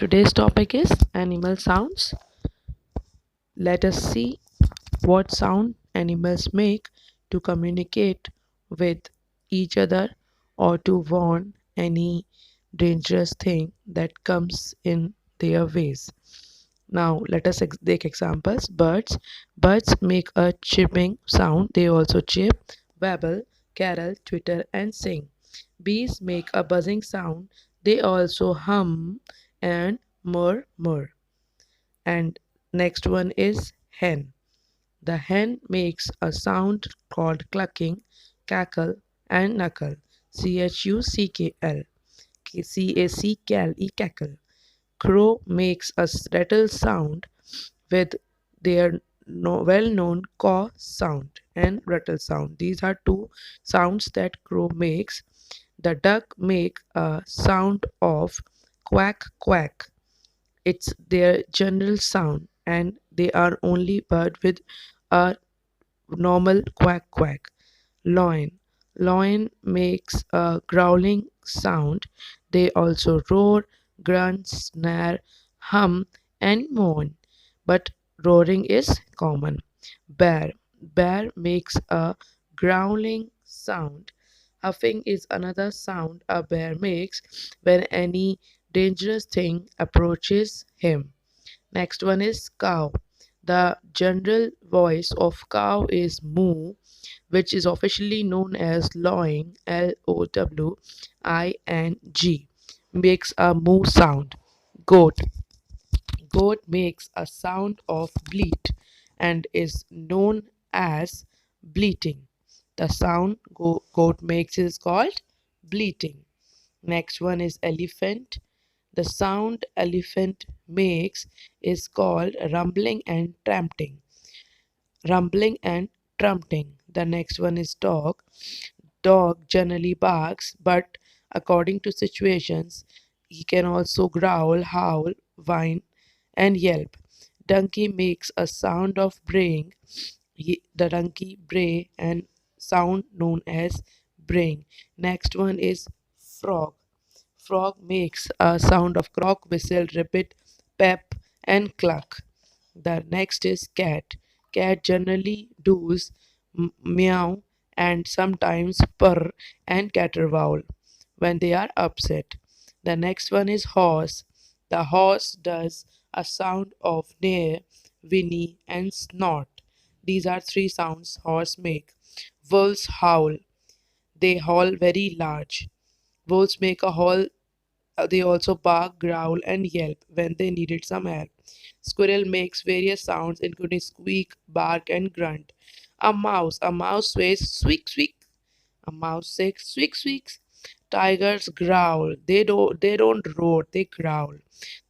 Today's topic is animal sounds. Let us see what sound animals make to communicate with each other or to warn any dangerous thing that comes in their ways. Now, let us take examples. Birds. Birds make a chirping sound. They also chirp, babble, carol, twitter, and sing. Bees make a buzzing sound. They also hum and murmur. And next one is hen. The hen makes a sound called clucking, cackle, and knuckle. Chuckle. Cackle. Cackle. Crow makes a rattle sound with their well-known caw sound and rattle sound. These are two sounds that crow makes. The duck make a sound of quack quack. It's their general sound, and they are only bird with a normal quack quack. Loin. Loin makes a growling sound. They also roar, grunt, snare, hum, and moan. But roaring is common. Bear. Bear makes a growling sound. Huffing is another sound a bear makes when any dangerous thing approaches him. Next one is cow. The general voice of cow is moo, which is officially known as lowing, Lowing, makes a moo sound. Goat. Goat makes a sound of bleat and is known as bleating. The sound goat makes is called bleating. Next one is elephant. The sound elephant makes is called rumbling and tramping. Rumbling and trumpeting. The next one is dog. Dog generally barks, but according to situations, he can also growl, howl, whine, and yelp. Donkey makes a sound of braying. The donkey bray and sound known as braying. Next one is frog. Frog makes a sound of croak, whistle, repeat, pep, and cluck. The next is cat. Cat generally does meow and sometimes purr and caterwaul when they are upset. The next one is horse. The horse does a sound of neigh, whinny, and snort. These are three sounds horse make. Wolves howl. They howl very large. Wolves make a howl. They also bark, growl, and yelp when they needed some help. Squirrel makes various sounds including squeak, bark, and grunt. A mouse says squeak squeak. A mouse says squeak squeaks. Tigers growl. They don't roar, they growl.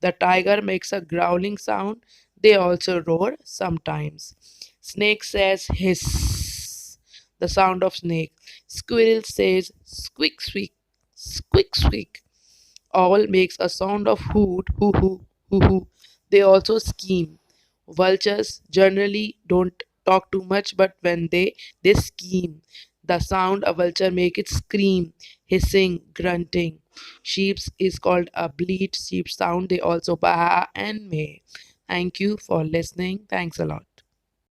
The tiger makes a growling sound. They also roar sometimes. Snake says hiss. The sound of snake. Squirrel says squeak squeak. Squeak squeak. Owl makes a sound of hoot, hoo hoo, hoo hoo. They also scheme. Vultures generally don't talk too much, but when they scheme. The sound a vulture make it scream, hissing, grunting. Sheep's is called a bleat sheep sound. They also baa and may. Thank you for listening. Thanks a lot.